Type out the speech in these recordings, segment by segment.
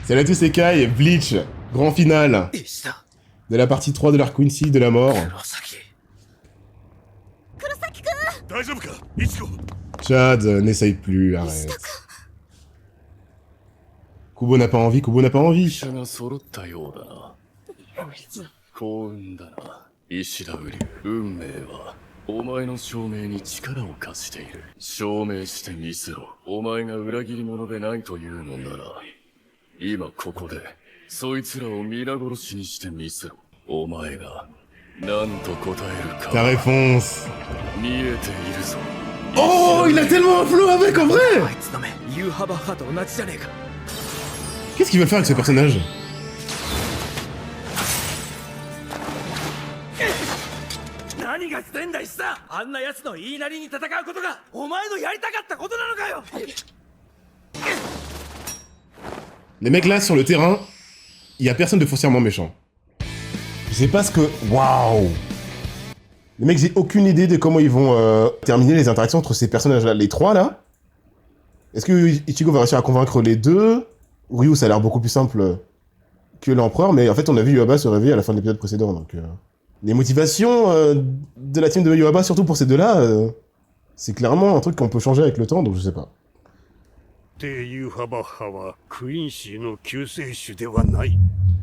Salut à tous, c'est Kai, Bleach, grand final de la partie 3 de l'arc Quincy de la mort. Chad, n'essaye plus, arrête. Kubo n'a pas envie, Kubo n'a pas envie. 幸運だな石田瓜運命はお前の証明に力を貸している証明してみせろお前が裏切り者でないというのなら今ここでそいつらを皆殺しにしてみせろお前が何と答えるか Ta réponse. 見えているぞ Oh, il a tellement un flow avec en vrai. Qu'est-ce qu'il veut faire avec ce personnage? Les mecs là sur le terrain, il y a personne de foncièrement méchant. Je sais pas ce que... Waouh. Les mecs, j'ai aucune idée de comment ils vont terminer les interactions entre ces personnages-là. Les trois là. Est-ce que Ichigo va réussir à convaincre les deux? Ryu, ça a l'air beaucoup plus simple que l'empereur, mais en fait on a vu Yuaba se réveiller à la fin de l'épisode précédent, donc... Les motivations de la team de Yuaba, surtout pour ces deux-là, c'est clairement un truc qu'on peut changer avec le temps, donc je sais pas.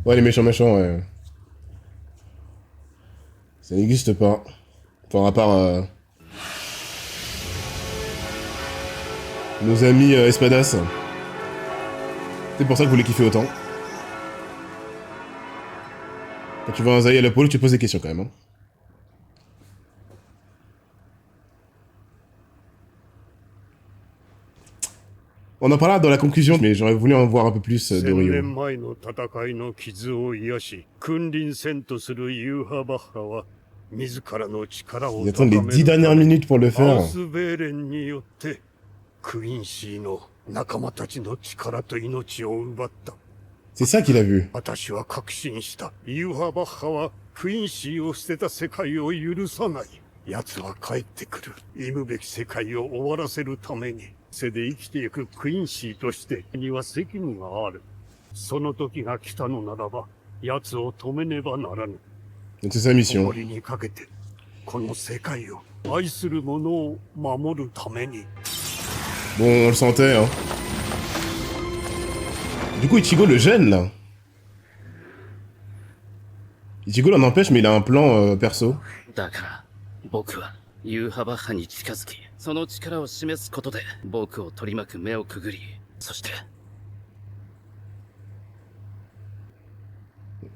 Ouais, les méchants, ouais. Ça n'existe pas. Enfin, à part... nos amis Espadas. C'est pour ça que vous les kiffez autant. Quand tu vois un Zai à la pôle, tu poses des questions quand même. Hein. On en parlera dans la conclusion, mais j'aurais voulu en voir un peu plus de Ryo. Ils attendent les 10 dernières minutes pour le faire. C'est ça qu'il a vu. Donc c'est sa mission. Bon, on le sentait, hein. Du coup, Ichigo le gêne, là. Ichigo l'en empêche, mais il a un plan perso.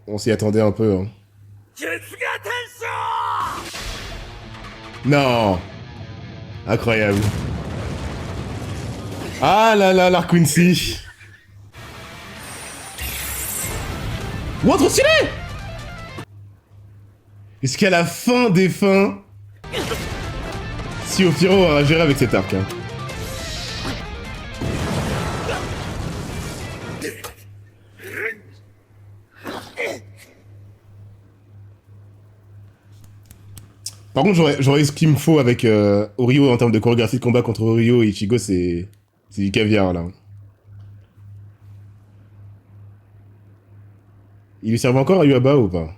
On s'y attendait un peu, hein. Non. Incroyable. Ah là là, l'arc Quincy. Wow, trop stylé! Est-ce qu'à la fin des fins, si Ophiro a géré avec cet arc, hein. Par contre, j'aurais ce qu'il me faut avec Ryo en termes de chorégraphie de combat contre Ryo et Ichigo, c'est du caviar, là. Il lui servait encore à Yuaba ou pas?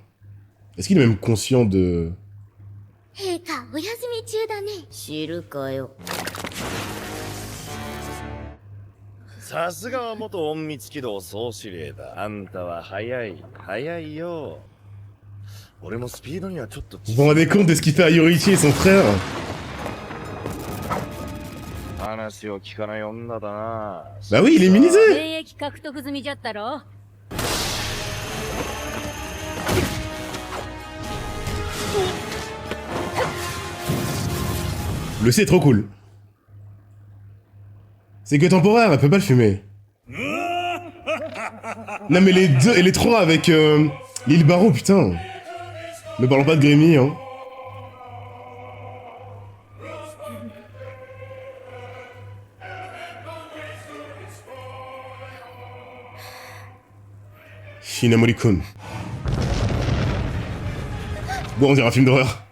Est-ce qu'il est même conscient de... Vous vous rendez compte de ce qu'il fait à Yoriichi et son frère? Bah oui, il est immunisé! Le C est trop cool. C'est que temporaire, elle peut pas le fumer. Non mais les deux et les trois avec l'île Barreau, putain. Ne parlons pas de Grémy, hein. Shinamori-kun. Bon, on dirait un film d'horreur.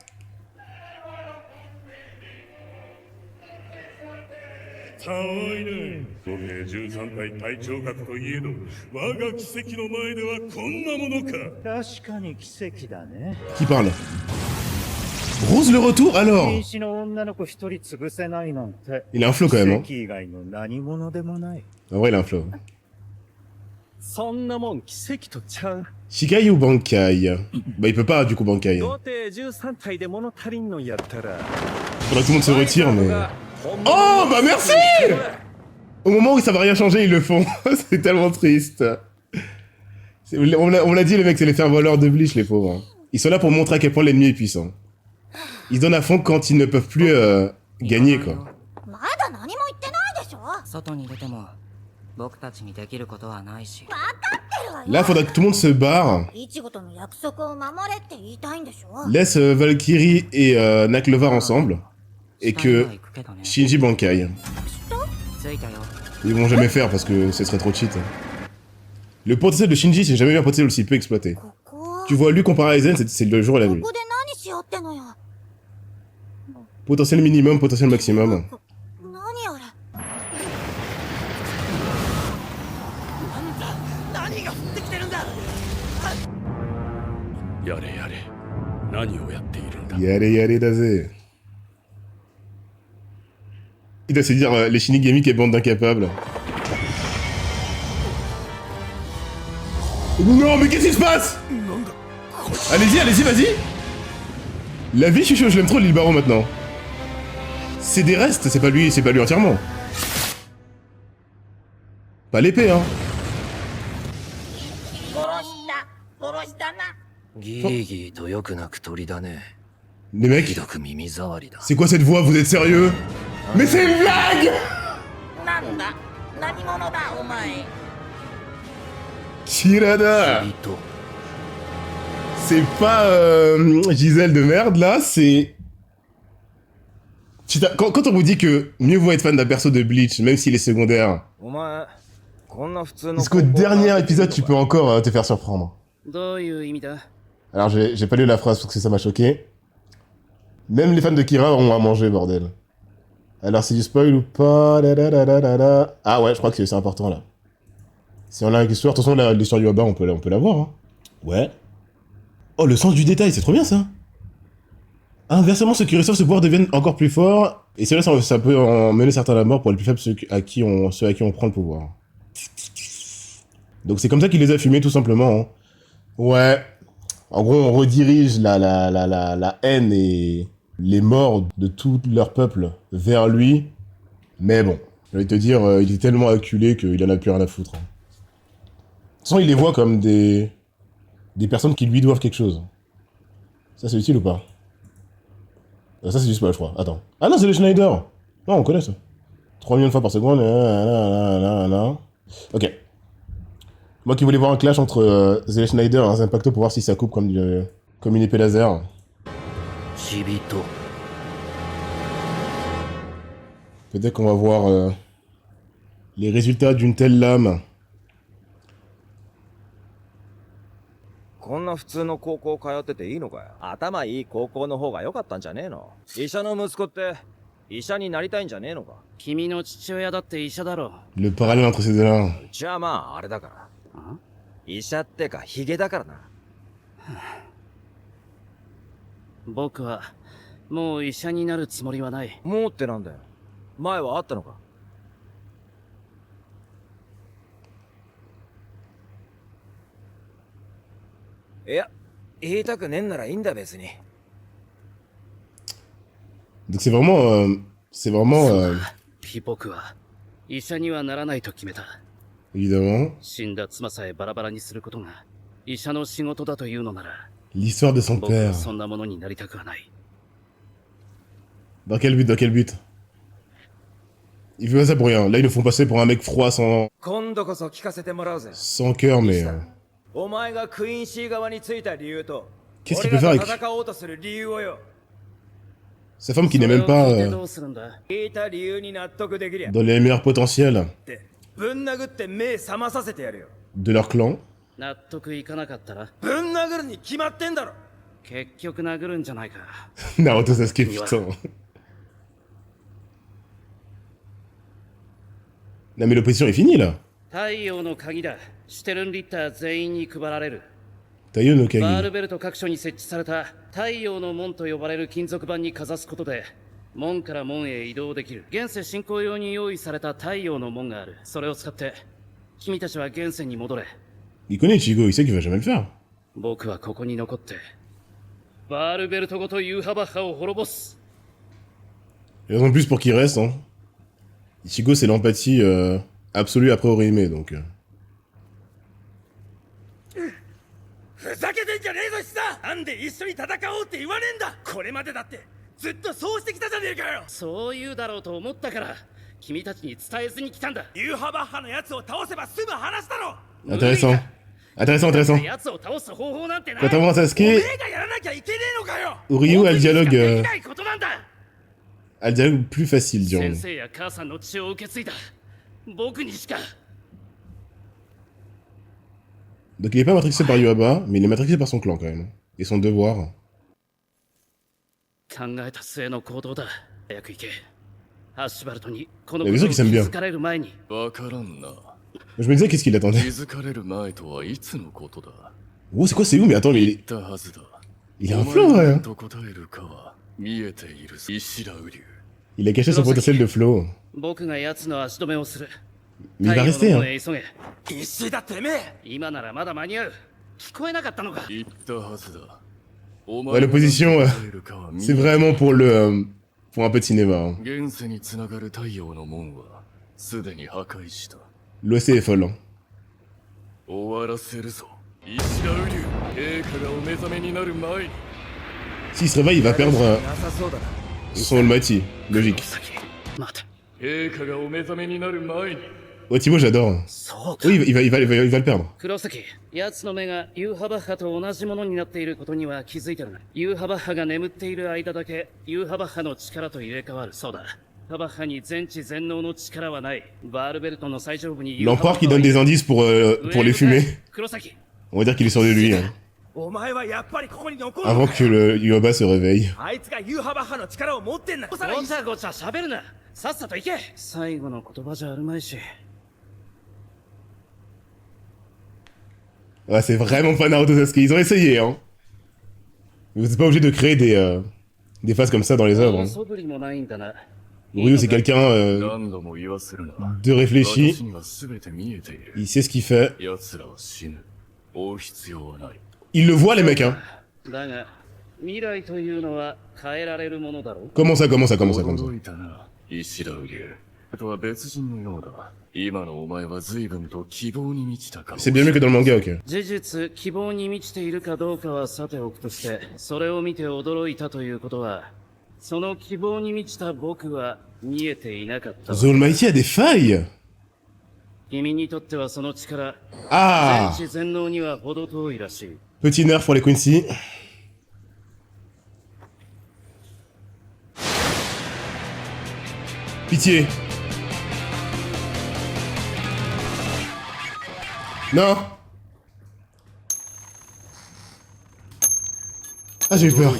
3体隊長格といえど我が奇跡の前ではこんなものか。確かに奇跡だね。 Qui parle? Rose le retour alors? 瀕死の女の子一人潰せないなんて。 Il a un flow quand même, hein. 奇跡以外の何者でもない。 En vrai, il a un flow. そんなもん奇跡とちゃう。 Shikai ou Bankai? Bah, il peut pas, du coup, Bankai. 到底13体で物足りんのやったら。 Faudrait que tout le monde se retire, mais... Oh, bah merci! Au moment où ça va rien changer, ils le font. C'est tellement triste. On me l'a dit, les mecs, c'est les faire voleurs de Bleach, les pauvres. Hein. Ils sont là pour montrer à quel point l'ennemi est puissant. Ils donnent à fond quand ils ne peuvent plus gagner, quoi. まだ何も言ってないでしょ。外に出ても僕たちにできることはないし。分かってるわよ。 Là, faudrait que tout le monde se barre. イチゴとの約束を守れって言いたいんでしょ。 Laisse Valkyrie et Naklovar ensemble. Et que Shinji Bankai. 着いたよ。 Ils vont jamais faire parce que ce serait trop cheat. Le potentiel de Shinji, c'est jamais vu un potentiel aussi peu exploité. ここ。 Tu vois, lui comparé à Aizen, c'est le jour et la nuit. ここで何しようってのよ。 Potentiel minimum, potentiel maximum. 何あれ。何が降ってきてるんだ。やれやれ何をやっているんだ。 Yare daze. Il doit se dire les Shinigami qui est bande d'incapables. Non, mais qu'est-ce qui se passe? Allez-y, allez-y, vas-y. La vie, je suis chaud, je l'aime trop, Lil Baron, maintenant. C'est des restes, c'est pas lui entièrement. Pas l'épée, hein. ギーギーとよく鳴く鳥だね。 Les mecs, ひどく耳障りだ。 c'est quoi cette voix? Vous êtes sérieux? Mais c'est une blague! なんだ何者だお前。 Tirada! ビト。 C'est pas Gisèle de merde, là, c'est... Quand on vous dit que mieux vaut être fan d'un perso de Bleach, même s'il est secondaire, お前こんな普通の。 jusqu'au dernier épisode, tu peux encore te faire surprendre. どういう意味だ。 Alors, j'ai pas lu la phrase parce que ça m'a choqué. Même les fans de Kira ont à manger, bordel. Alors, c'est du spoil ou pas? Ah ouais, je crois que c'est important, là. Si on a une histoire, de toute façon, l'histoire du Waba, on peut la voir, hein. Ouais. Oh, le sens du détail, c'est trop bien, ça. Inversement, ceux qui reçoivent ce pouvoir deviennent encore plus forts. Et c'est là, ça peut en mener certains à la mort pour les plus faibles, ceux à qui on prend le pouvoir. Donc c'est comme ça qu'il les a fumés, tout simplement. Hein. Ouais. En gros, on redirige la haine et les morts de tout leur peuple vers lui. Mais bon, je vais te dire, il est tellement acculé qu'il en a plus rien à foutre. Hein. De toute façon, il les voit comme des personnes qui lui doivent quelque chose. Ça, c'est utile ou pas? Ça, c'est du spoil, je crois. Attends. Ah non, c'est le Schneider. Non, on connaît ça. 3 millions de fois par seconde. Ok. Moi qui voulais voir un clash entre Zelle Schneider et un Impacto pour voir si ça coupe comme une épée laser. チビト。 Peut-être qu'on va voir les résultats d'une telle lame. こんな普通の高校通ってていいのかよ。頭いい高校の方が良かったんじゃねえの。医者の息子って医者になりたいんじゃねえのか。君の父親だって医者だろ。 Le parallèle entre ces deux-là. じゃあまああれだから。医者ってかヒゲだからな。僕はもう医者になるつもりはない。もうってなんだよ。前はあったのか。いや、言いたくねえんならいいんだ別に。 Donc c'est vraiment... 僕は医者にはならないと決めた。 évidemment, 死んだ妻さえバラバラにすることが医者の仕事だというのなら、 l'histoire de son 僕は père. そんなものになりたくはない。 Dans quel but? Ils font ça pour rien. Là, ils nous font passer pour un mec froid sans 今度こそ聞かせてもらうぜ。 cœur, mais... お前がクイーンシー側についた理由と、 Qu'est-ce qu'il peut faire 俺 avec が戦おうとする理由をよ。 sa femme qui n'est même それを pas 聞いてどうするんだ。聞いた理由に納得できりゃ。 dans les meilleurs potentiels ってぶん殴って目覚まさせてやるよ。 de leur clan. 納得いかなかったら、ぶん殴るに決まってんだろ。結局殴るんじゃないか。 Naruto Sasuke, putain. Non mais l'opposition est finie là. 太陽の鍵だ。シュテルンリッター全員に配られる。 Tayo no バー Kagi. ルベルト各所に設置された太陽の門と呼ばれる金属板にかざすことで門から門へ移動できる。現世進行用に用意された太陽の門がある。それを使って君たちは現世に戻れ。 Il connaît Ichigo, il sait qu'il va jamais le faire. 僕はここに残ってバールベルトごとユーハバッハを滅ぼす。 Raison de plus pour qu'il reste, hein. Ichigo, c'est l'empathie absolue après Orihime, donc... ふざけてんじゃねえぞシサ。なんで一緒に戦おうって言わねえんだ。これまでだってずっとそうしてきたじゃねえかよ。そう言うだろうと思ったから君たちに伝えずに来たんだ。ユーハバッハのやつを倒せば済む話だろ。 Intéressant. Intéressant, intéressant. やつを倒す方法なんてない。 Quand on voit おめ Sasuke, えがやらなきゃいけねえのかよ。 Uryu a le dialogue, できないことなんだ。 a le dialogue plus facile, 先 dirons-nous. 生や母さんの血を受け継いだ僕にしか。 Donc il est pas matrixé par Yuaba, mais il est matrixé par son clan quand même. Et son devoir. 考えた末の行動だ。早く行け。ハッシュバルトにこのいやことを気 Mizuki s'aime bien. づかれる前に。わからんな。 Je me disais qu'est-ce qu'il 気 attendait. づかれる前とはいつのことだ。 Oh, c'est quoi, c'est où? Mais attends, mais 言ったはずだ。 il est un flow, ouais. 何と答えるかは見えている。石田雨竜。 Il a caché son potentiel de flow. 僕が奴の足止めをする。 Mais il va 太 rester, 陽の hein. 門へ急げ。石田てめえ。今ならまだ間に合う。聞こえなかったのか。言ったはずだ。 Ouais, l'opposition, c'est vraiment pour le... pour un peu de cinéma. Hein. 現世につながる太陽の門はすでに破壊した。 L'OC est folle, hein. 終わらせるぞ。石田雨竜。陛下がお目覚めになる前に。 S'il se réveille, il va perdre なさそうだな。 son Almighty. Logique. 待て。陛下がお目覚めになる前に。 Oh, Thibaut, j'adore. そうか。 Oui, il va le perdre. 黒崎、奴の目がユーハバッハと同じものになっていることには気づいてるな。ユーハバッハが眠っている間だけユーハバッハの力と入れ替わる。そうだ。ハバッハに全知全能の力はない。バールベルトの最上部にユーハバッ L'empereur ハ qui donne des indices pour les fumer. 黒崎。 On va dire qu'il est sûr de lui, hein. お前はやっぱりここに残る。 Avant que le Yuaba se réveille. あいつがユーハバッハの力を持ってんだ。ごちゃごちゃ喋るな。さっさと行け。最後の言葉じゃあるまいし。 Ouais, c'est vraiment pas Naruto Sasuke. Ils ont essayé, hein. Vous n'êtes pas obligé de créer des phases comme ça dans les œuvres. Hein. 素振りもないんだな。 Ryu, c'est quelqu'un 何度も言わせるな。 de réfléchi. 私には全て見えている。 Il sait ce qu'il fait. 奴らは死ぬ。追う必要はない。 Il le voit, les mecs, hein. だが、未来というのは変えられるものだろう。 Comment ça, comment ça, comment ça, comment ça. 驚いたな。石田雨竜。とは別人のようだ。今のお前は随分と希望に満ちた顔。 C'est bien mieux que dans le manga, ok. 事実、希望に満ちているかどうかはさておくとして、それを見て驚いたということは、その希望に満ちた僕は見えていなかった。 The Almighty a des failles. 君にとってはその力、 Ah. 全知全能には程遠いらしい。 Petit nerf pour les Quincy. Pitié. Non. Ah, j'ai eu peur.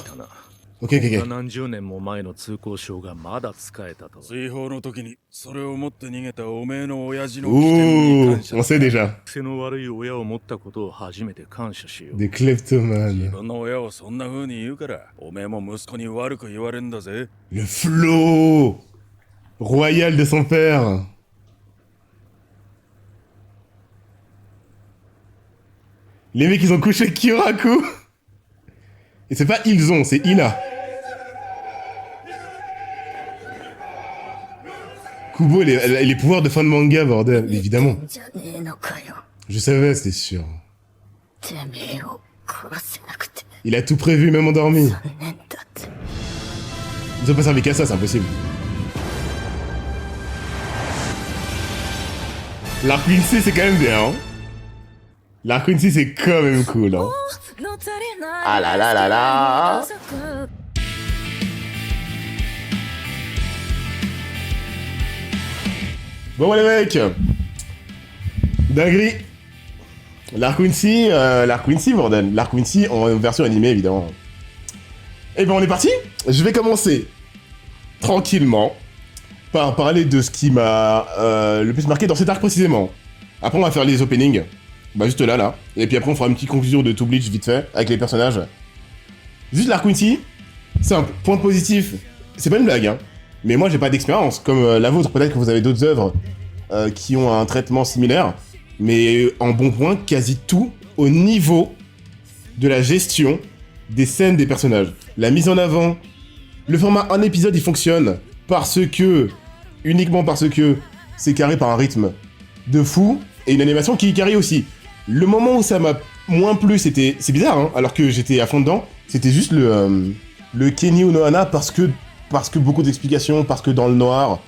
Ok, ok, ok. 何十年も前の通行証がまだ使えたと。追放の時にそれを持って逃げたおめえの親父の起点に Ouh, 感謝 on sait déjà. 癖の悪い親を持ったことを初めて感謝しよう。 Des kleptomanes. 自分の親をそんな風に言うからおめえも息子に悪く言われんだぜ。 Le flot royal de son père. Les mecs, ils ont couché Kyoraku. Et c'est pas ils ont, c'est il a. Kubo, les pouvoirs de fin de manga, bordel, évidemment. Je savais, c'était sûr. Il a tout prévu, même endormi. Ils ont pas servi qu'à ça, c'est impossible. L'arc Quincy, c'est quand même bien, hein. L'arc Quincy, c'est quand même cool, hein. Ah là là là là. Bon les mecs, dinguerie. L'arc Quincy, bordel. L'arc Quincy en version animée, évidemment. Et ben on est parti. Je vais commencer tranquillement parler de ce qui m'a le plus marqué dans cet arc précisément. Après, on va faire les openings. Bah, juste là. Et puis après, on fera une petite conclusion de To Bleach vite fait, avec les personnages. Juste l'arc Quincy, simple, point positif. C'est pas une blague, hein. Mais moi, j'ai pas d'expérience. Comme la vôtre, peut-être que vous avez d'autres œuvres qui ont un traitement similaire. Mais en bon point, quasi tout au niveau de la gestion des scènes des personnages. La mise en avant. Le format un épisode, il fonctionne uniquement parce que c'est carré par un rythme de fou et une animation qui carry aussi. Le moment où ça m'a moins plu, c'est bizarre, hein, alors que j'étais à fond dedans, c'était juste le Kenny Unohana parce que beaucoup d'explications, parce que dans le noir,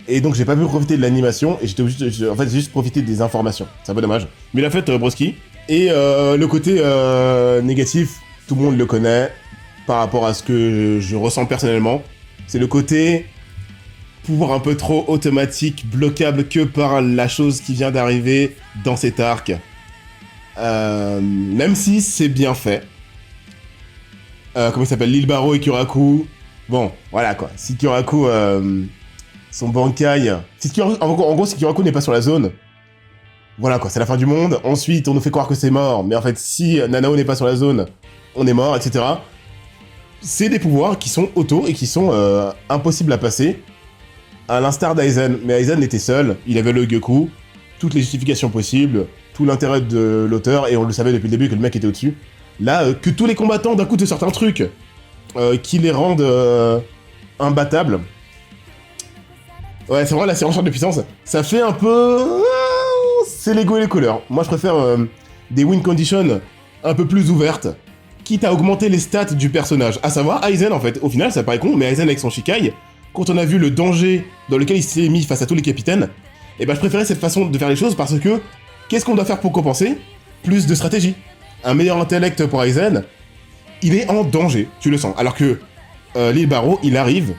et donc j'ai pas pu profiter de l'animation, et j'ai juste profité des informations. C'est un peu dommage. Mais la fête, Broski. Et le côté négatif, tout le monde le connaît, par rapport à ce que je ressens personnellement, c'est le côté pouvoir un peu trop automatique, bloquable que par la chose qui vient d'arriver dans cet arc. Même si c'est bien fait. Comment il s'appelle, Lil Baro et Kyoraku. Bon, voilà quoi. Si Kyoraku, son Bankai... en gros, si Kyoraku n'est pas sur la zone, voilà quoi, c'est la fin du monde. Ensuite, on nous fait croire que c'est mort. Mais en fait, si Nanao n'est pas sur la zone, on est mort, etc. C'est des pouvoirs qui sont auto et qui sont impossibles à passer. À l'instar d'Aizen. Mais Aizen était seul, il avait le Goku, toutes les justifications possibles, tout l'intérêt de l'auteur, et on le savait depuis le début que le mec était au-dessus. Là, que tous les combattants d'un coup te sortent un truc qui les rendent imbattables. Ouais, c'est vraiment la surenchère de puissance. Ça fait un peu... c'est l'ego et les couleurs. Moi, je préfère des win conditions un peu plus ouvertes, quitte à augmenter les stats du personnage. À savoir, Aizen, en fait. Au final, ça paraît con, mais Aizen avec son Shikai, quand on a vu le danger dans lequel il s'est mis face à tous les capitaines, et ben je préférais cette façon de faire les choses parce que, qu'est-ce qu'on doit faire pour compenser? Plus de stratégie. Un meilleur intellect pour Aizen, il est en danger, tu le sens. Alors que Lil Baro, il arrive,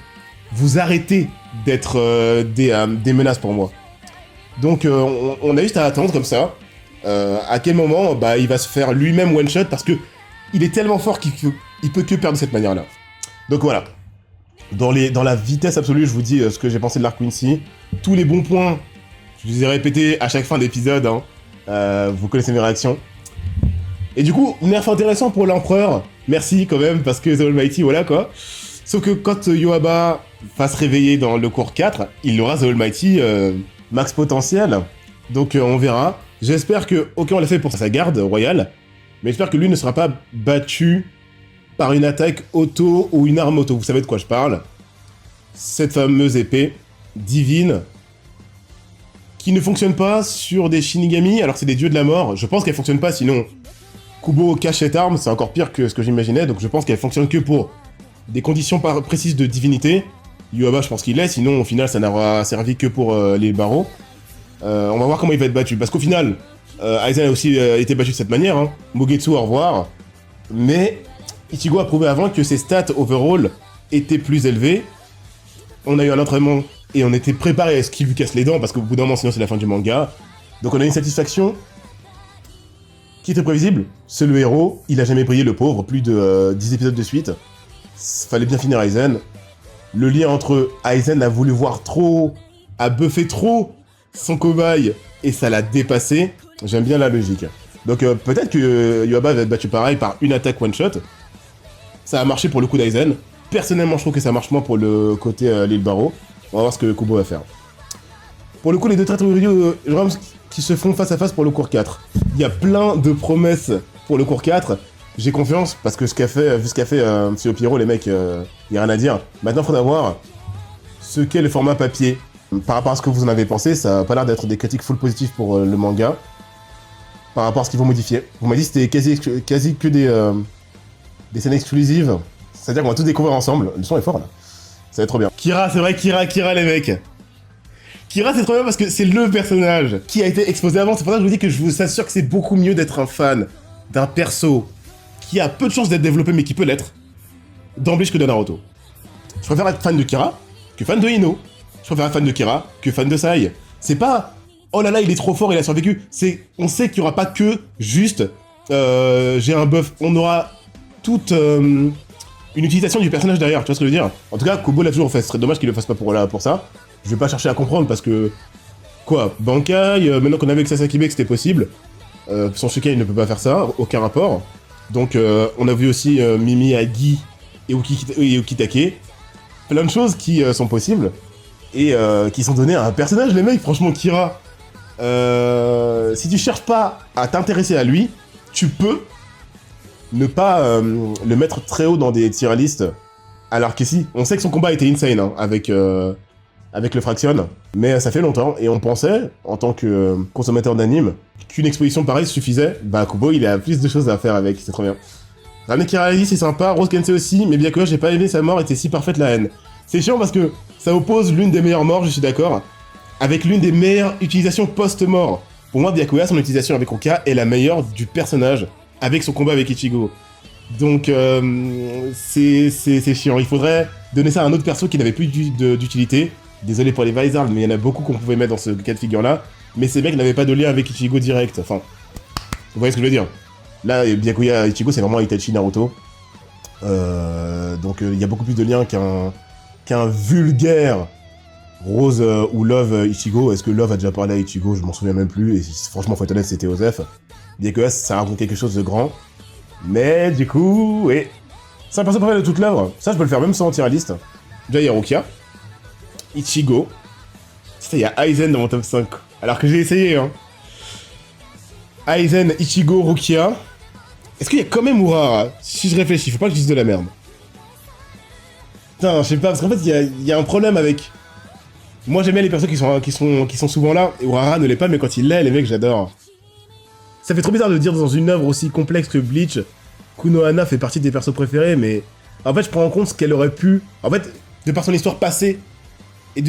vous arrêtez d'être des menaces pour moi. Donc on a juste à attendre comme ça, à quel moment bah, il va se faire lui-même one-shot parce que il est tellement fort qu'il peut que perdre de cette manière-là. Donc voilà. Dans la vitesse absolue, je vous dis ce que j'ai pensé de l'arc Quincy. Tous les bons points, je vous ai répété à chaque fin d'épisode, hein. Vous connaissez mes réactions. Et du coup, nerf intéressant pour l'empereur. Merci quand même, parce que The Almighty, voilà quoi. Sauf que quand Yoaba va se réveiller dans le cours 4, il aura The Almighty max potentiel. Donc on verra. J'espère que, ok, on l'a fait pour sa garde royale, mais j'espère que lui ne sera pas battu par une attaque auto ou une arme auto. Vous savez de quoi je parle. Cette fameuse épée divine qui ne fonctionne pas sur des Shinigami, alors que c'est des dieux de la mort. Je pense qu'elle fonctionne pas, sinon Kubo cache cette arme, c'est encore pire que ce que j'imaginais, donc je pense qu'elle fonctionne que pour des conditions précises de divinité. Yuaba, je pense qu'il l'est, sinon au final ça n'aura servi que pour les barreaux. On va voir comment il va être battu, parce qu'au final, Aizen a aussi été battu de cette manière, hein. Mogetsu, au revoir. Mais Ichigo a prouvé avant que ses stats overall étaient plus élevées. On a eu un entraînement et on était préparé à ce qu'il lui casse les dents, parce qu'au bout d'un moment, sinon c'est la fin du manga. Donc on a une satisfaction qui était prévisible. C'est le héros, il a jamais brillé le pauvre, plus de 10 épisodes de suite. Fallait bien finir Aizen. Le lien entre Aizen a voulu voir trop, a buffé trop son cobaye et ça l'a dépassé. J'aime bien la logique. Donc peut-être que Yuaba va être battu pareil par une attaque one-shot. Ça a marché pour le coup d'Aizen. Personnellement, je trouve que ça marche moins pour le côté Lil Baro. On va voir ce que Kubo va faire. Pour le coup, les deux traîtres qui se font face à face pour le cours 4. Il y a plein de promesses pour le cours 4. J'ai confiance, parce que vu ce qu'a fait Monsieur Pierrot, les mecs, y a rien à dire. Maintenant, il faudra voir ce qu'est le format papier. Par rapport à ce que vous en avez pensé, ça n'a pas l'air d'être des critiques full positives pour le manga. Par rapport à ce qu'ils vont modifier. Vous m'avez dit que c'était quasi que des scènes exclusives. C'est-à-dire qu'on va tout découvrir ensemble. Le son est fort, là. Ça va être trop bien. Kira, c'est vrai, Kira, les mecs. Kira, c'est trop bien parce que c'est le personnage qui a été exposé avant. C'est pour ça que je vous dis que je vous assure que c'est beaucoup mieux d'être un fan d'un perso qui a peu de chances d'être développé, mais qui peut l'être, d'emblée que de Naruto. Je préfère être fan de Kira que fan de Ino. Je préfère être fan de Kira que fan de Sai. C'est pas « Oh là là, il est trop fort, il a survécu ». On sait qu'il y aura pas que juste j'ai un buff. On aura toute une utilisation du personnage derrière, tu vois ce que je veux dire. En tout cas, Kubo l'a toujours fait. Ce serait dommage qu'il le fasse pas pour ça. Je vais pas chercher à comprendre parce que... Quoi, Bankai, maintenant qu'on avait que Sasaki que c'était possible, son Shikai il ne peut pas faire ça, aucun rapport. Donc on a vu aussi Mimi Agi et Ukitake. Plein de choses qui sont possibles et qui sont données à un personnage, les mecs. Franchement, Kira, si tu cherches pas à t'intéresser à lui, tu peux ne pas le mettre très haut dans des tier lists. Alors que si, on sait que son combat était insane hein, avec le Fraction, mais ça fait longtemps, et on pensait, en tant que consommateur d'anime, qu'une exposition pareille suffisait. Bah Kubo, il a plus de choses à faire avec, c'est trop bien. Ramener Kiragi, c'est sympa, Rose Kensei aussi, mais Byakuya, j'ai pas aimé sa mort, était si parfaite la haine. C'est chiant parce que ça oppose l'une des meilleures morts, je suis d'accord, avec l'une des meilleures utilisations post-mort. Pour moi, Byakuya, son utilisation avec Rukia est la meilleure du personnage, avec son combat avec Ichigo. Donc, c'est chiant. Il faudrait donner ça à un autre perso qui n'avait plus d'utilité. Désolé pour les Vizard, mais il y en a beaucoup qu'on pouvait mettre dans ce cas de figure-là. Mais ces mecs n'avaient pas de lien avec Ichigo direct. Enfin, vous voyez ce que je veux dire. Là, Byakuya Ichigo, c'est vraiment Itachi Naruto. Donc, il y a beaucoup plus de liens qu'un vulgaire Rose ou Love Ichigo. Est-ce que Love a déjà parlé à Ichigo? Je m'en souviens même plus. Et franchement, faut être honnête, c'était Osef. Byakuya, ça raconte quelque chose de grand. Mais du coup, oui. C'est un perso préféré de toute l'œuvre. Ça, je peux le faire même sans tier list. Déjà, il y a Rukia. Ichigo. Il y a Aizen dans mon top 5. Alors que j'ai essayé, hein. Aizen, Ichigo, Rukia. Est-ce qu'il y a quand même Urara? Si je réfléchis, faut pas que je dise de la merde. Putain, je sais pas, parce qu'en fait, il y a un problème avec... Moi, j'aime bien les persos qui sont souvent là. Et Urara ne l'est pas, mais quand il l'est, les mecs, j'adore. Ça fait trop bizarre de dire dans une œuvre aussi complexe que Bleach, Kunohana fait partie des persos préférés, mais... En fait, je prends en compte ce qu'elle aurait pu... En fait, de par son histoire passée, et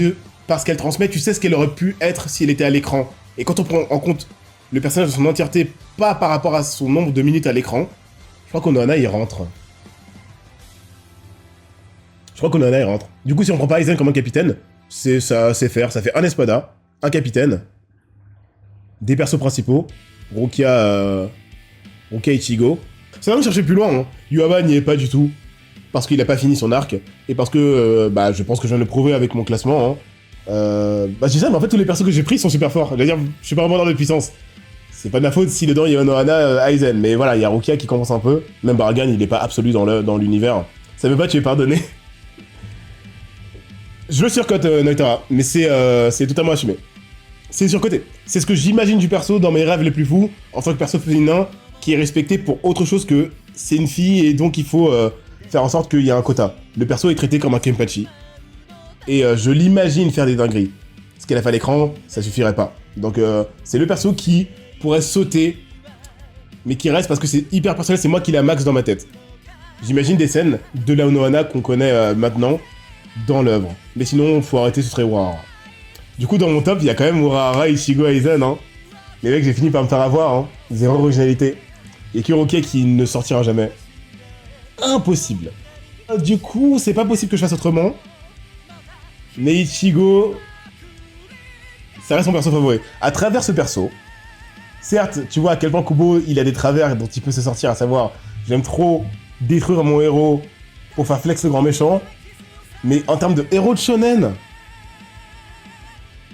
par ce qu'elle transmet, tu sais ce qu'elle aurait pu être si elle était à l'écran. Et quand on prend en compte le personnage dans son entièreté, pas par rapport à son nombre de minutes à l'écran, je crois qu'Onohana, il rentre. Du coup, si on prend pas Aizen comme un capitaine, c'est faire. Ça fait un espada, un capitaine, des persos principaux, Rukia Ichigo. Ça va me chercher plus loin, hein. Yuaba n'y est pas du tout. Parce qu'il a pas fini son arc, et parce que, je pense que je viens de le prouver avec mon classement, hein. Je dis ça, mais en fait, tous les persos que j'ai pris sont super forts. Je veux dire, je suis pas vraiment dans de puissance. C'est pas de ma faute si dedans il y a Onohana, Aizen, mais voilà, il y a Rukia qui commence un peu. Même Baragan, il est pas absolu dans l'univers. Ça veut pas, tu es pardonné. Je le surcote, Noitara, mais c'est totalement assumé. C'est surcoté. C'est ce que j'imagine du perso dans mes rêves les plus fous, en tant que perso féminin, qui est respecté pour autre chose que c'est une fille, et donc il faut... faire en sorte qu'il y ait un quota. Le perso est traité comme un Kenpachi. Et je l'imagine faire des dingueries. Ce qu'elle a fait à l'écran, ça suffirait pas. Donc c'est le perso qui pourrait sauter, mais qui reste parce que c'est hyper personnel, c'est moi qui la max dans ma tête. J'imagine des scènes de la Onohana qu'on connaît maintenant dans l'œuvre. Mais sinon, faut arrêter, ce serait Urara. Du coup, dans mon top, il y a quand même Urara, Ichigo, Aizen, hein. Les mecs, j'ai fini par me faire avoir, hein. Zéro originalité. Et Kuroke qui ne sortira jamais. Impossible. Du coup, c'est pas possible que je fasse autrement. Mais Ichigo, ça reste mon perso favori. À travers ce perso, certes, tu vois à quel point Kubo, il a des travers dont il peut se sortir, à savoir, j'aime trop détruire mon héros pour faire flex le grand méchant, mais en termes de héros de shonen,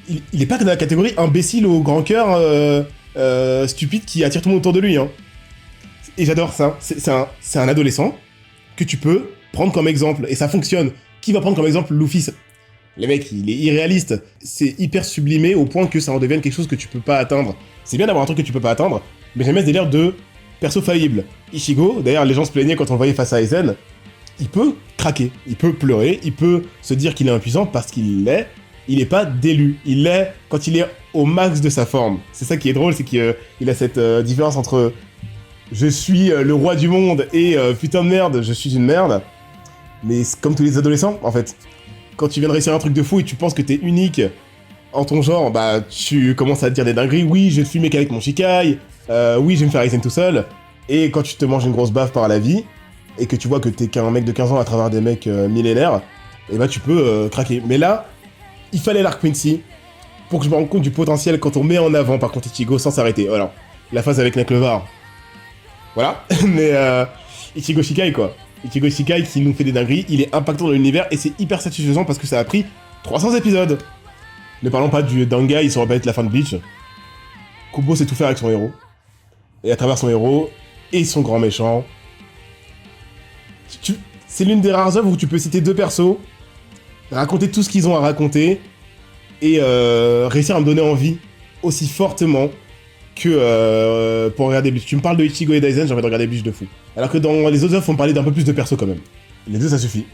il est pas que dans la catégorie imbécile au grand cœur stupide qui attire tout le monde autour de lui, hein. Et j'adore ça. C'est un adolescent que tu peux prendre comme exemple, et ça fonctionne. Qui va prendre comme exemple Luffy? Les mecs, il est irréaliste. C'est hyper sublimé au point que ça en devienne quelque chose que tu peux pas atteindre. C'est bien d'avoir un truc que tu peux pas atteindre, mais j'aime bien ce délire de perso faillible. Ichigo, d'ailleurs, les gens se plaignaient quand on le voyait face à Aizen, il peut craquer, il peut pleurer, il peut se dire qu'il est impuissant parce qu'il l'est. Il est pas d'élu, il l'est quand il est au max de sa forme. C'est ça qui est drôle, c'est qu'il a cette différence entre je suis le roi du monde et putain de merde, je suis une merde. Mais c'est comme tous les adolescents, en fait. Quand tu viens de réussir un truc de fou et tu penses que t'es unique en ton genre, bah tu commences à te dire des dingueries. Oui, je vais te fumer qu'avec mon Shikai. Oui, je vais me faire Aizen tout seul. Et quand tu te manges une grosse baffe par la vie, et que tu vois que t'es qu'un mec de 15 ans à travers des mecs millénaires, et bah tu peux craquer. Mais là, il fallait l'arc Quincy pour que je me rende compte du potentiel quand on met en avant par contre Ichigo sans s'arrêter. Voilà, la phase avec Neklevar. Voilà, mais Ichigo Shikai quoi. Ichigo Shikai qui nous fait des dingueries, il est impactant dans l'univers et c'est hyper satisfaisant parce que ça a pris 300 épisodes. Ne parlons pas d'un gars, il se rappelle la fin de Bleach. Kubo sait tout faire avec son héros. Et à travers son héros et son grand méchant. C'est l'une des rares œuvres où tu peux citer deux persos, raconter tout ce qu'ils ont à raconter, et réussir à me donner envie aussi fortement que pour regarder Bleach. Tu me parles de Ichigo et Daizen, j'ai envie de regarder Bleach de fou. Alors que dans les autres œuvres, faut me parler d'un peu plus de persos quand même. Les deux, ça suffit.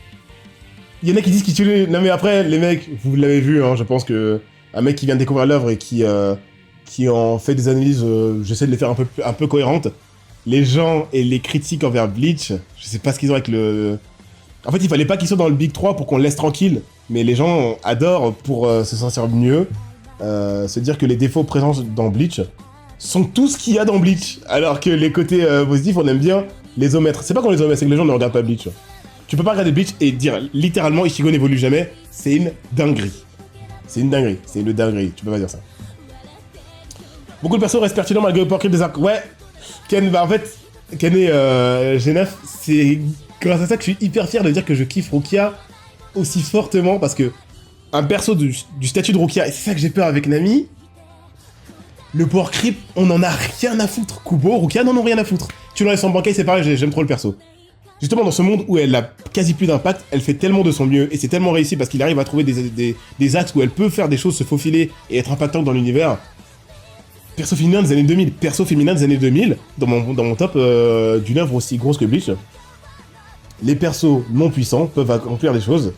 Il y en a qui disent qu'ils tuent les... Non mais après, les mecs, vous l'avez vu, hein, je pense que un mec qui vient de découvrir l'œuvre et qui en fait des analyses, j'essaie de les faire un peu cohérentes. Les gens et les critiques envers Bleach, je sais pas ce qu'ils ont avec le... En fait, il fallait pas qu'ils soient dans le Big 3 pour qu'on le laisse tranquille. Mais les gens adorent, pour se sentir mieux, se dire que les défauts présents dans Bleach sont tout ce qu'il y a dans Bleach. Alors que les côtés positifs, on aime bien les omettre. C'est pas qu'on les omette, c'est que les gens ne regardent pas Bleach. Tu peux pas regarder Bleach et dire littéralement Ichigo n'évolue jamais. C'est une dinguerie. C'est une dinguerie. C'est une dinguerie. Tu peux pas dire ça. Beaucoup de persos restent pertinents malgré le portrait des arcs. Ouais, Ken, bah en fait, Ken et G9, c'est grâce à ça que je suis hyper fier de dire que je kiffe Rukia aussi fortement, parce que un perso du statut de Rukia, et c'est ça que j'ai peur avec Nami, le power creep, on en a rien à foutre. Kubo, Rukia n'en ont rien à foutre. Tu l'enlèves son bankai, c'est pareil, j'aime trop le perso. Justement, dans ce monde où elle a quasi plus d'impact, elle fait tellement de son mieux, et c'est tellement réussi parce qu'il arrive à trouver des axes où elle peut faire des choses, se faufiler et être impactante dans l'univers. Perso féminin des années 2000, perso féminin des années 2000, dans mon top d'une œuvre aussi grosse que Bleach, les persos non puissants peuvent accomplir des choses,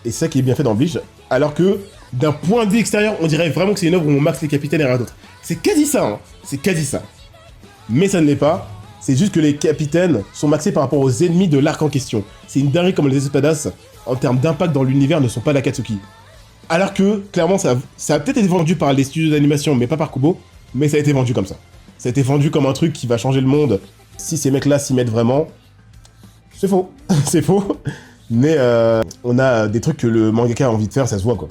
et c'est ça qui est bien fait dans Bleach, alors que, d'un point de vue extérieur, on dirait vraiment que c'est une œuvre où on max les capitaines et rien d'autre. C'est quasi ça, hein, c'est quasi ça. Mais ça ne l'est pas, c'est juste que les capitaines sont maxés par rapport aux ennemis de l'arc en question. C'est une dinguerie comme les espadas, en termes d'impact dans l'univers, ne sont pas l'Akatsuki. Alors que, clairement, ça a peut-être été vendu par les studios d'animation, mais pas par Kubo, mais ça a été vendu comme ça. Ça a été vendu comme un truc qui va changer le monde, si ces mecs-là s'y mettent vraiment. C'est faux, c'est faux, mais on a des trucs que le mangaka a envie de faire, ça se voit, quoi.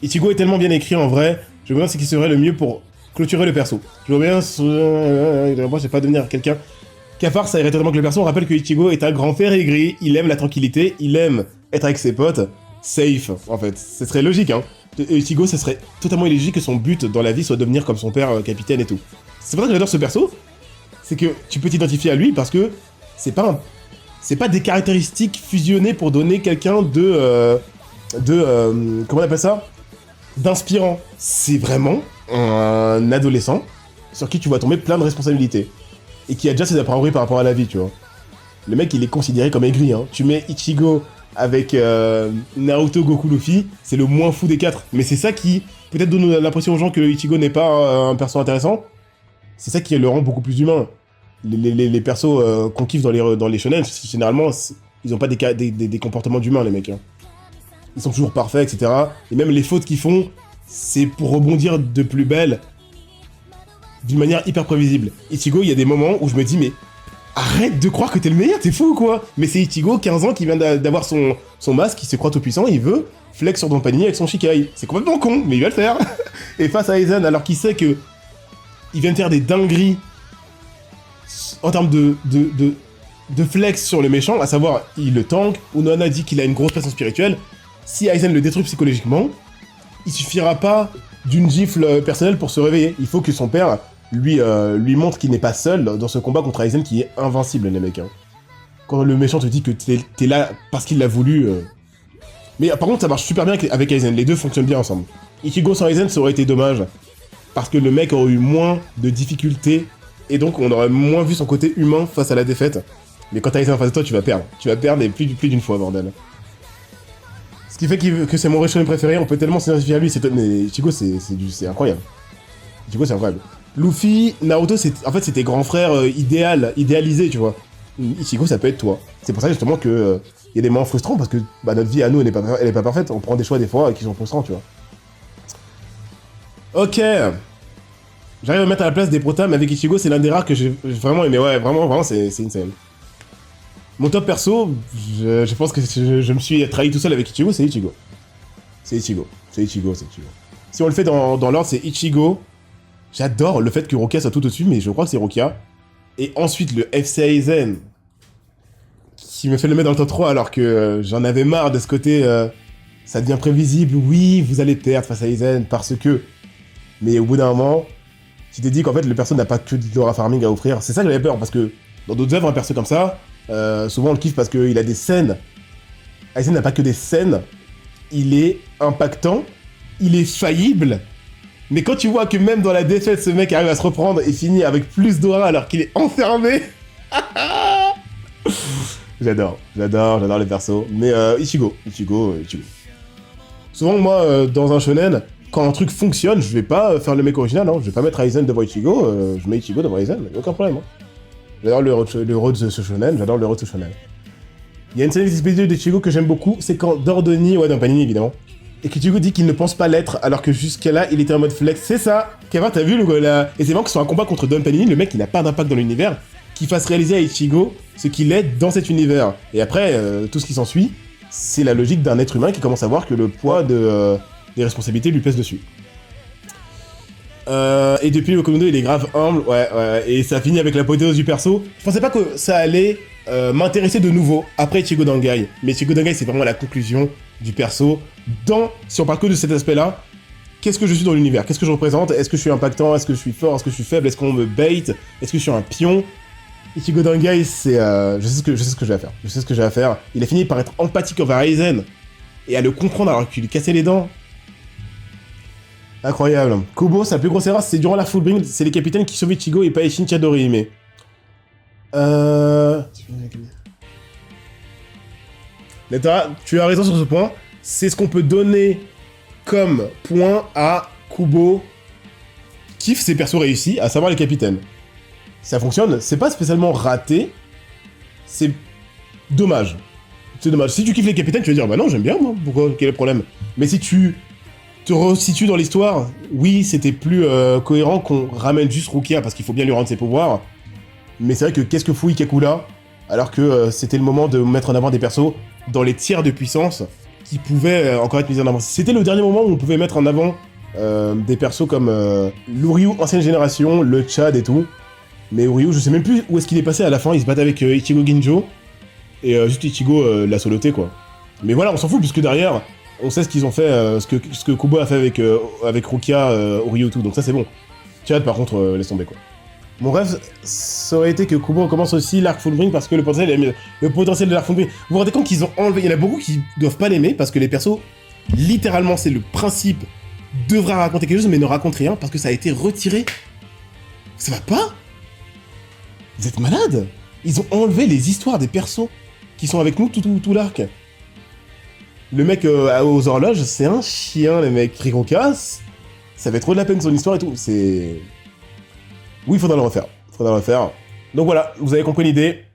Ichigo est tellement bien écrit, en vrai, je me demande ce qui serait le mieux pour clôturer le perso. Je veux bien... moi, je vais pas devenir quelqu'un... Cafard, ça irait totalement que le perso. On rappelle que Ichigo est un grand fer aigri, il aime la tranquillité, il aime être avec ses potes, safe, en fait. Ce serait logique, hein. Ichigo, ça serait totalement illogique que son but dans la vie soit de devenir comme son père, capitaine et tout. C'est pour ça que j'adore ce perso, c'est que tu peux t'identifier à lui parce que c'est pas des caractéristiques fusionnées pour donner quelqu'un de comment on appelle ça, d'inspirant. C'est vraiment un adolescent sur qui tu vas tomber plein de responsabilités et qui a déjà ses a priori par rapport à la vie, tu vois. Le mec, il est considéré comme aigri, hein. Tu mets Ichigo avec Naruto, Goku, Luffy, c'est le moins fou des quatre. Mais c'est ça qui peut-être donne l'impression aux gens que Ichigo n'est pas un perso intéressant. C'est ça qui le rend beaucoup plus humain. Les persos qu'on kiffe dans les shonen, généralement, ils ont pas des comportements d'humains, les mecs, hein. Ils sont toujours parfaits, etc. Et même les fautes qu'ils font, c'est pour rebondir de plus belle, d'une manière hyper prévisible. Ichigo, il y a des moments où je me dis, mais arrête de croire que t'es le meilleur, t'es fou ou quoi? Mais c'est Ichigo, 15 ans, qui vient d'avoir son masque, il se croit tout puissant, il veut flex sur Don Panier avec son Shikai. C'est complètement con, mais il va le faire. Et face à Aizen, alors qu'il sait que il vient de faire des dingueries en termes de flex sur le méchant, à savoir, il le tank, Unohana dit qu'il a une grosse pression spirituelle. Si Aizen le détruit psychologiquement, il suffira pas d'une gifle personnelle pour se réveiller. Il faut que son père lui montre qu'il n'est pas seul dans ce combat contre Aizen qui est invincible, les mecs, hein. Quand le méchant te dit que t'es là parce qu'il l'a voulu... Mais par contre, ça marche super bien avec Aizen, les deux fonctionnent bien ensemble. Ichigo sans Aizen, ça aurait été dommage, parce que le mec aurait eu moins de difficultés, et donc on aurait moins vu son côté humain face à la défaite. Mais quand t'as Aizen en face de toi, tu vas perdre. Tu vas perdre, et plus d'une fois, bordel. Ce qui fait que c'est mon shonen préféré, on peut tellement s'identifier à lui, mais Ichigo, c'est incroyable. Ichigo, c'est incroyable. Luffy, Naruto, en fait, c'est tes grands frères idéalisés, tu vois. Ichigo, ça peut être toi. C'est pour ça, justement, que y a des moments frustrants, parce que bah, notre vie à nous, elle est pas parfaite. On prend des choix, des fois, qui sont frustrants, tu vois. Ok. J'arrive à me mettre à la place des protas, mais avec Ichigo, c'est l'un des rares que j'ai vraiment aimé. Ouais, vraiment, c'est insane. Mon top perso, je pense que je me suis trahi tout seul avec Ichigo, c'est Ichigo. C'est Ichigo. Si on le fait dans l'ordre, c'est Ichigo. J'adore le fait que Rukia soit tout au-dessus, mais je crois que c'est Rukia. Et ensuite, le FC Aizen, qui me fait le mettre dans le top 3, alors que j'en avais marre de ce côté ça devient prévisible, oui, vous allez perdre face à Aizen parce que... Mais au bout d'un moment, tu t'es dit qu'en fait, le perso n'a pas que du Dora Farming à offrir. C'est ça que j'avais peur, parce que dans d'autres œuvres, un perso comme ça, souvent on le kiffe parce qu'il a des scènes. Aizen n'a pas que des scènes, il est impactant, il est faillible, mais quand tu vois que même dans la défaite, ce mec arrive à se reprendre et finit avec plus d'aura alors qu'il est enfermé... J'adore les persos. Mais Ichigo. Souvent, moi, dans un shonen, quand un truc fonctionne, je vais pas faire le mec original, hein. Je vais pas mettre Aizen devant Ichigo, je mets Ichigo devant Aizen, y'a aucun problème. Hein. J'adore le héros de ce shonen, Il y a une scène expéditive d'Ichigo que j'aime beaucoup, c'est quand Dordoni, ouais, dans Panini évidemment, et qu'Ichigo dit qu'il ne pense pas l'être, alors que jusqu'à là, il était en mode flex. C'est ça. Kevin, t'as vu le gars là? Et c'est vraiment que sur un combat contre Don Panini, le mec qui n'a pas d'impact dans l'univers, qui fasse réaliser à Ichigo ce qu'il est dans cet univers. Et après, tout ce qui s'ensuit, c'est la logique d'un être humain qui commence à voir que le poids des responsabilités lui pèse dessus. Et depuis, le Komodo, il est grave humble, ouais, et ça finit avec l'apothéose du perso. Je pensais pas que ça allait m'intéresser de nouveau après Ichigo Dangai, mais Ichigo Dangai, c'est vraiment la conclusion du perso. Si on parle que de cet aspect-là, qu'est-ce que je suis dans l'univers? Qu'est-ce que je représente? Est-ce que je suis impactant? Est-ce que je suis fort? Est-ce que je suis faible? Est-ce qu'on me bait? Est-ce que je suis un pion? Ichigo Dangai, c'est... je sais ce que je vais faire. Il a fini par être empathique envers Aizen, et à le comprendre alors qu'il lui cassait les dents. Incroyable. Kubo, sa plus grosse erreur, c'est durant la Fullbring, c'est les capitaines qui sauvent Ichigo et pas Isshin Chadorihime. Neta, tu as raison sur ce point. C'est ce qu'on peut donner comme point à Kubo kiffe ses persos réussis, à savoir les capitaines. Ça fonctionne, c'est pas spécialement raté, c'est dommage. C'est dommage. Si tu kiffes les capitaines, tu vas dire, bah non, j'aime bien, moi, pourquoi, quel est le problème? Mais si tu te resitues dans l'histoire, oui, c'était plus cohérent qu'on ramène juste Rukia, parce qu'il faut bien lui rendre ses pouvoirs, mais c'est vrai que qu'est-ce que fout Ikakula, alors que c'était le moment de mettre en avant des persos dans les tiers de puissance qui pouvaient encore être mis en avant. C'était le dernier moment où on pouvait mettre en avant des persos comme l'Uryu ancienne génération, le Chad et tout. Mais Uryu, je sais même plus où est-ce qu'il est passé à la fin, il se battait avec Ichigo Ginjo, et juste Ichigo l'a soloté quoi. Mais voilà, on s'en fout, puisque derrière, on sait ce qu'ils ont fait, ce que Kubo a fait avec Rukia, Uryu tout, donc ça c'est bon. Chad par contre, laisse tomber quoi. Mon rêve, ça aurait été que Kubo recommence aussi l'arc Fullbring, parce que le potentiel de l'arc Fullbring... Vous vous rendez compte qu'ils ont enlevé... Il y en a beaucoup qui doivent pas l'aimer, parce que les persos, littéralement, c'est le principe, devraient raconter quelque chose, mais ne racontent rien, parce que ça a été retiré. Ça va pas? Vous êtes malades? Ils ont enlevé les histoires des persos qui sont avec nous tout l'arc. Le mec aux horloges, c'est un chien, les mecs. Rikuka, ça fait trop de la peine son histoire et tout. C'est... Oui, il faudra le refaire. Donc voilà, vous avez compris l'idée.